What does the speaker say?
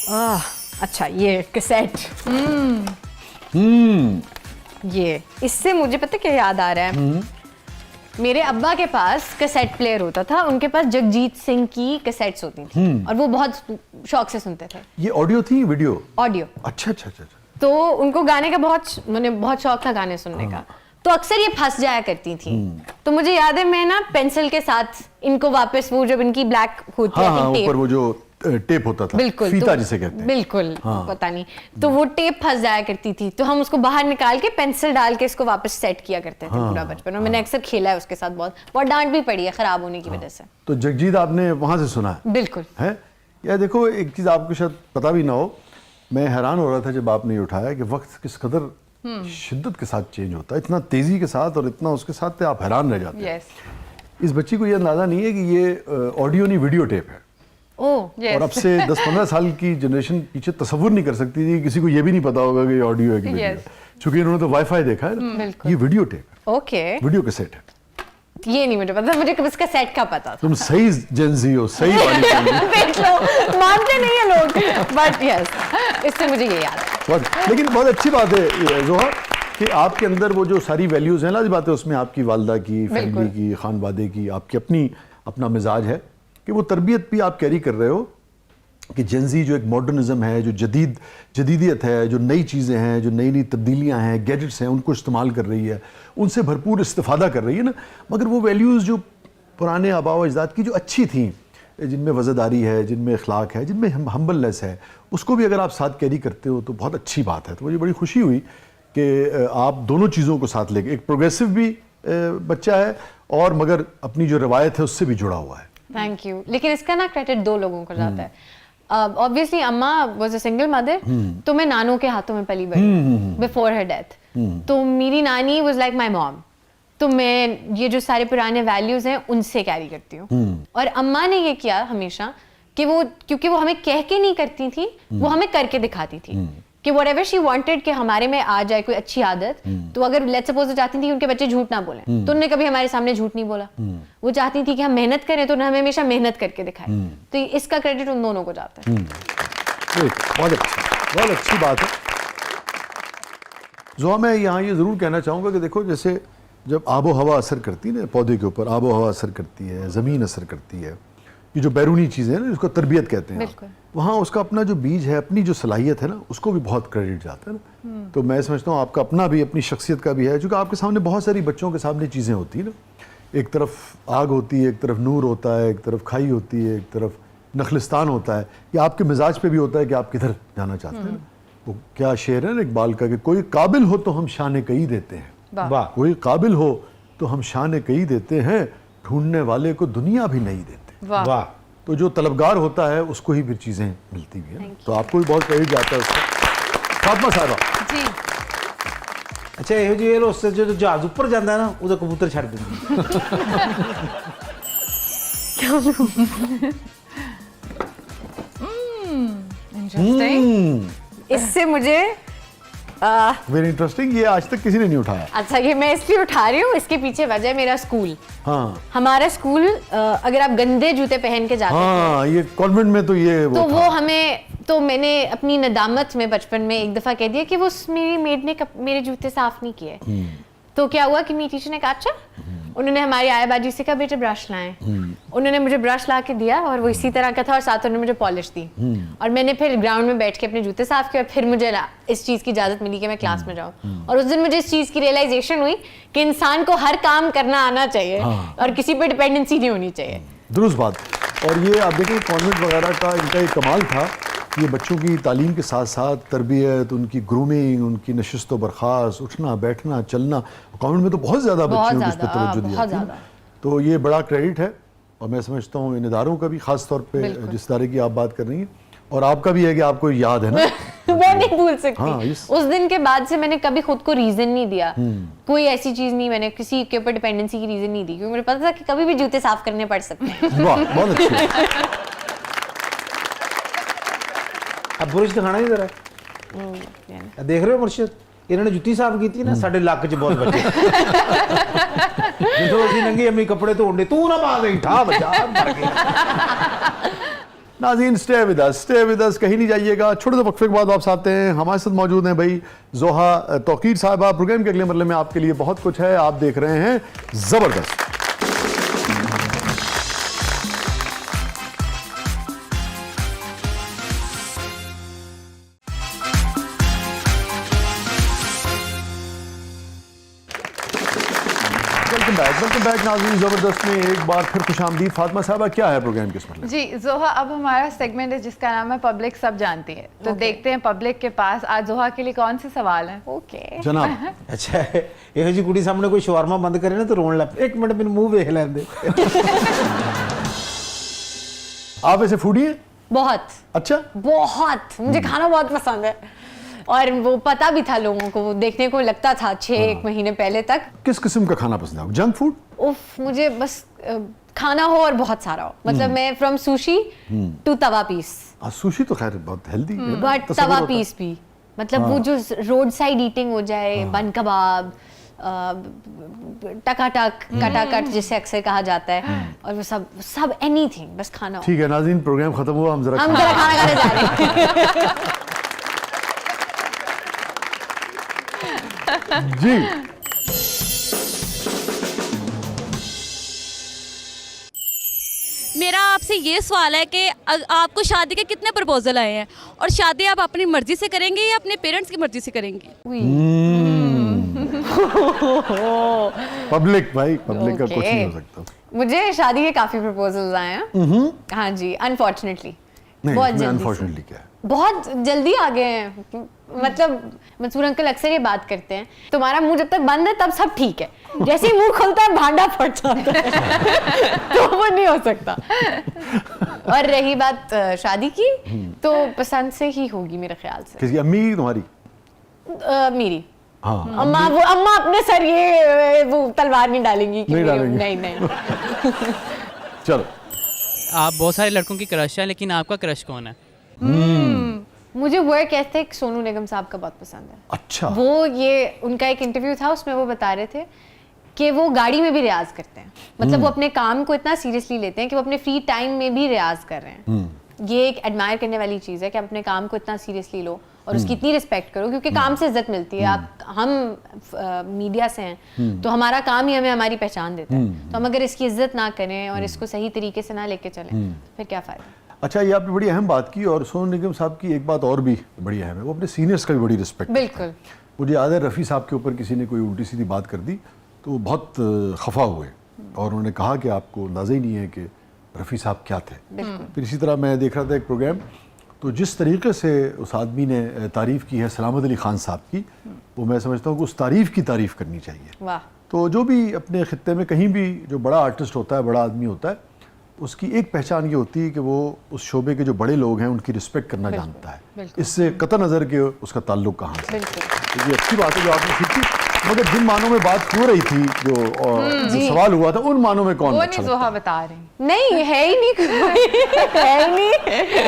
अच्छा ये कैसेट। ये इससे मुझे पता क्या याद आ रहा है, मेरे अब्बा के पास कैसेट प्लेयर होता था, उनके पास जगजीत सिंह की कैसेट्स होती थी और वो बहुत शौक से सुनते थे। ये ऑडियो थी वीडियो? ऑडियो। अच्छा अच्छा अच्छा। तो उनको गाने का बहुत शौक था गाने सुनने का, तो अक्सर ये फंस जाया करती थी। तो मुझे याद है मैं ना पेंसिल के साथ इनको वापस, वो जब इनकी ब्लैक होती है ऊपर वो जो टेप होता था, बिल्कुल, फीता तो, जिसे कहते हैं, बिल्कुल पता नहीं, तो वो टेप फंस जाया करती थी, तो हम उसको बाहर निकाल के पेंसिल डाल के इसको वापस सेट किया करते थे पूरा बचपन में। मैंने अक्सर खेला है उसके साथ, बहुत डांट भी पड़ी है खराब होने की वजह से। तो जगजीत आपने वहां से सुना है? बिल्कुल है। यार देखो, एक चीज आपको शायद पता भी ना हो, मैं हैरान हो रहा था जब आपने ये उठाया कि वक्त किस कदर शिद्दत के साथ चेंज होता है, इतना तेजी के साथ और इतना उसके साथ आप हैरान रह जाते हैं। इस बच्ची को ये अंदाजा नहीं है कि ये ऑडियो नहीं वीडियो टेप है। और अब से 10-15 साल की जनरेशन पीछे तस्वुर नहीं कर सकती थी, किसी को ये भी नहीं पता होगा कि ऑडियो है कि वीडियो है, क्योंकि इन्होंने तो वाईफाई देखा है ना। ये वीडियो टेप है। ओके, वीडियो कैसेट है। ये नहीं मुझे पता, मुझे इसका सेट का पता था। तुम सही जेंजी हो, सही वाली देख लो, मानते नहीं है लोग, बट यस, इससे मुझे ये याद है। लेकिन बहुत अच्छी बात है जोहा कि आपके अंदर वो जो सारी वैल्यूज हैं, लाज़िम बात है, उसमें आपकी वालदा की, फैमिली की, खानवादे की, आपकी अपना मिजाज है कि वो तरबियत भी आप कैरी कर रहे हो कि जेंजी जो एक मॉडर्निज्म है, जो जदीदियत है, जो नई चीज़ें हैं, जो नई तब्दीलियाँ हैं, गैजेट्स हैं, उनको इस्तेमाल कर रही है, उनसे भरपूर इस्तिफादा कर रही है ना। मगर वो वैल्यूज़ जो पुराने आबा व अजदाद की जो अच्छी थी, जिनमें वज़ादारी है, जिनमें अखलाक है, जिनमें हम्बलनेस है, उसको भी अगर आप साथ कैरी करते हो तो बहुत अच्छी बात है। तो मुझे बड़ी खुशी हुई कि आप दोनों चीज़ों को साथ लेके, एक प्रोग्रेसिव भी बच्चा है और मगर अपनी जो रवायत है उससे भी जुड़ा हुआ है। Thank you. लेकिन इसका ना क्रेडिट दो लोगों को जाता है। ऑब्वियसली अम्मा वाज अ सिंगल मदर, तो मैं नानों के हाथों में पली बड़ी बिफोर हर डेथ। तो मेरी नानी वाज लाइक माय मॉम, तो मैं ये जो सारे पुराने वैल्यूज हैं उनसे कैरी करती हूँ। और अम्मा ने ये किया हमेशा कि वो, क्योंकि वो हमें कह के नहीं करती थी, वो हमें करके दिखाती थी कि व्हाटएवर शी वांटेड कि हमारे में आ जाए कोई अच्छी आदत। तो अगर लेट्स सपोज चाहती थी उनके बच्चे झूठ ना बोलें, तो उन्होंने कभी हमारे सामने झूठ नहीं बोला। वो चाहती थी कि हम मेहनत करें, तो उन्होंने हमें हमेशा मेहनत करके दिखाई। तो इसका क्रेडिट उन दोनों को जाता है। बहुत अच्छी बात है। जोहा, मैं यहाँ ये जरूर कहना चाहूँगा कि देखो, जैसे जब आबो हवा असर करती है ना पौधे के ऊपर, आबो हवा असर करती है, ज़मीन असर करती है, ये जो बैरूनी चीज़ें हैं ना, जिसको तरबियत कहते हैं, वहाँ उसका अपना जो बीज है, अपनी जो सलाहियत है ना, उसको भी बहुत क्रेडिट जाता है ना। तो मैं समझता हूँ आपका अपना भी, अपनी शख्सियत का भी है, क्योंकि आपके सामने बहुत सारी बच्चों के सामने चीज़ें होती हैं ना। एक तरफ आग होती है, एक तरफ नूर होता है, एक तरफ खाई होती है, एक तरफ नखलिस्तान होता है। ये आपके मिजाज पे भी होता है कि आप किधर जाना चाहते हैं ना। वो क्या शेर है ना इकबाल का कि कोई काबिल हो तो हम शान कई देते हैं, वाह, कोई काबिल हो तो हम शान कई देते हैं, ढूंढने वाले को दुनिया भी नहीं देते, वाह। तो जो तलबगार होता है उसको ही फिर चीज़ें मिलती भी हैं। तो आपको भी बहुत क्रेडिट जाता है उसका। फातिमा साहबा जी। अच्छा, ਇਹੋ ਜਿਹੇ ਰੋਸੇ जो जहाज ऊपर जाता है ना, उधर कबूतर छड़ देंगे। इंटरेस्टिंग। इससे मुझे वेरी इंटरेस्टिंग, ये आज तक किसी ने नहीं उठाया। अच्छा, ये मैं इसलिए उठा रही हूँ, इसके पीछे वजह मेरा स्कूल। हाँ, हमारा स्कूल, अगर आप गंदे जूते पहन के जाते थे, ये कॉन्वेंट में तो ये तो वो हमें, तो मैंने अपनी नदामत में बचपन में एक दफा कह दिया कि वो मेरी मेड ने मेरे जूते साफ नहीं किए। तो क्या हुआ कि मेरी टीचर ने कहा अच्छा, उन्होंने हमारी आयाबाजी से कहा बेटे ब्रश लाएं। उन्होंने मुझे ब्रश ला के दिया और वो इसी तरह का था, और साथ उन्होंने मुझे पॉलिश दी। और मैंने फिर ग्राउंड में बैठ के अपने जूते साफ किए, और फिर मुझे इस चीज़ की इजाज़त मिली कि मैं क्लास में जाऊँ। और उस दिन मुझे इस चीज़ की रियलाइजेशन हुई कि इंसान को हर काम करना आना चाहिए और किसी पे डिपेंडेंसी नहीं होनी चाहिए। दुरुस्त बात। और ये आप देखें, कॉन्वेंट वगैरह का इनका एक कमाल था, ये बच्चों की तालीम के साथ साथ तरबियत, उनकी ग्रूमिंग, उनकी नशिस्त व बर्खास्त, उठना बैठना चलना, कॉन्वेंट में तो बहुत ज़्यादा बच्चों को इस पर तवज्जो दी जाती है। तो ये बड़ा क्रेडिट है, और मैं समझता हूँ इन इदारों का भी, ख़ास तौर पे जिस इदारे की आप बात कर रही हैं, और आपका भी है कि आपको याद है ना। मैं नहीं भूल सकती। हाँ, उस दिन के बाद से मैंने कभी खुद को रीजन नहीं दिया, कोई ऐसी चीज नहीं, मैंने किसी के ऊपर डिपेंडेंसी की रीजन नहीं दी, क्योंकि मुझे पता था कि कभी भी जूते साफ करने पड़ सकते हैं। वाह, बहुत अच्छी। अब बुरश दिखाना ही जरा, देख रहे हो मुर्शिद, इन्होंने जुत्ती साफ की थी ना, साढ़े लाख च बहुत बचे। जो असी नंगी अम्मी कपड़े धोने, तू ना पा गई ठा बचा मर गया। नाज़रीन स्टे विद अस, कहीं नहीं जाइएगा। छोटे से वक्फे के बाद वापस आते हैं। हमारे साथ मौजूद हैं भाई जोहा तौकीर साहिबा। प्रोग्राम के अगले मरले में आपके लिए बहुत कुछ है। आप देख रहे हैं जबरदस्त। वेलकम बैक नाज़रीन, जबरदस्त में एक बार फिर खुशामदीद। फातिमा साहबा, क्या है प्रोग्राम के इस मसले? जी जोहा, अब हमारा सेगमेंट है जिसका नाम है पब्लिक सब जानती है। तो देखते हैं पब्लिक के पास आज जोहा के लिए कौन से सवाल हैं। ओके जनाब। अच्छा ਇਹੋ ਜੀ ਕੁੜੀ ਸਾਹਮਣੇ ਕੋਈ ਸ਼ਵਾਰਮਾ ਬੰਦ ਕਰੇ ਨਾ तो रोन लग पे। एक मिनट ਮੈਨੂੰ ਮੂੰਹ ਵੇਖ ਲੈਂਦੇ। आप ऐसे फूडी हैं? बहुत अच्छा, बहुत मुझे खाना बहुत पसंद है, और वो पता भी था लोगों को, वो देखने को लगता था 6 महीने पहले तक। किस किस्म का खाना पसंद है? Junk food? उफ, मुझे बस खाना हो और बहुत सारा हो। मतलब मैं from sushi to tawa piece, sushi तो खैर बहुत हेल्दी है, बट तसव्वुर तवा होता है। पीस भी, मतलब वो जो रोड साइड ईटिंग हो जाए, बन कबाब, टकाटक, कटाकट जिसे अक्सर कहा जाता है, और वो सब एनीथिंग, बस खाना हो। ठीक है नाज़रीन, प्रोग्राम खत्म हुआ, हम जरा हम जरा खाना खाने जा रहे हैं। जी। मेरा आपसे ये सवाल है कि आपको शादी के कितने प्रपोजल आए हैं, और शादी आप अपनी मर्जी से करेंगे या अपने पेरेंट्स की मर्जी से करेंगे? पब्लिक भाई, पब्लिक का कुछ नहीं हो सकता। मुझे शादी के काफी प्रपोजल्स आए हैं। हाँ जी, अनफॉर्चुनेटली बहुत जल्दी अनफॉर्चुनेटली क्या है, बहुत जल्दी आ गए हैं। मतलब मंसूर अंकल अक्सर ये बात करते हैं, तुम्हारा मुंह जब तक बंद है तब सब ठीक है, जैसे ही मुंह खुलता है भांडा फट जाता है। तो वो नहीं हो सकता। और रही बात शादी की, तो पसंद से ही होगी मेरे ख्याल से। किसकी? अम्मी तुम्हारी? मेरी हाँ, अम्मा अपने सर ये वो तलवार नहीं डालेंगी कि नहीं मेरी- डालेंगी। नहीं चलो। आप बहुत सारे लड़कों की क्रश है, लेकिन आपका क्रश कौन है? मुझे वर्क एथिक सोनू निगम साहब का बहुत पसंद है। अच्छा, वो ये उनका एक इंटरव्यू था, उसमें वो बता रहे थे कि वो गाड़ी में भी रियाज करते हैं। मतलब वो अपने काम को इतना सीरियसली लेते हैं कि वो अपने फ्री टाइम में भी रियाज कर रहे हैं। ये एक एडमायर करने वाली चीज़ है कि आप अपने काम को इतना सीरियसली लो और उसकी इतनी रिस्पेक्ट करो, क्योंकि काम से इज्जत मिलती है। हम मीडिया से हैं, तो हमारा काम ही हमें हमारी पहचान देता है। तो हम अगर इसकी इज्जत ना करें और इसको सही तरीके से ना लेके चलें, तो फिर क्या फ़ायदा। अच्छा, ये आपने बड़ी अहम बात की। और सोनू निगम साहब की एक बात और भी बड़ी अहम है, वो अपने सीनियर्स का भी बड़ी रिस्पेक्ट। बिल्कुल। मुझे याद है रफ़ी साहब के ऊपर किसी ने कोई उल्टी सीधी बात कर दी तो वो बहुत खफा हुए, और उन्होंने कहा कि आपको अंदाज़ा ही नहीं है कि रफ़ी साहब क्या थे। फिर इसी तरह मैं देख रहा था एक प्रोग्राम, तो जिस तरीके से उस आदमी ने तारीफ़ की है सलामत अली ख़ान साहब की, वो मैं समझता हूँ कि उस तारीफ़ की तारीफ़ करनी चाहिए। वाह। तो जो भी अपने ख़ित्ते में कहीं भी जो बड़ा आर्टिस्ट होता है, बड़ा आदमी होता है, उसकी एक पहचान ये होती है कि वो उस शोबे के जो बड़े लोग हैं उनकी रिस्पेक्ट करना जानता है। इससे कतई नज़र के उसका ताल्लुक कहाँ से। तो ये अच्छी बात है जो आपने सीखी। मगर जिन मानों में बात हो रही थी, जो सवाल हुआ था, उन मानों में कौन वो अच्छा नहीं लगता जोहा है? बता रही। नहीं है ही नहीं कोई, है ही नहीं।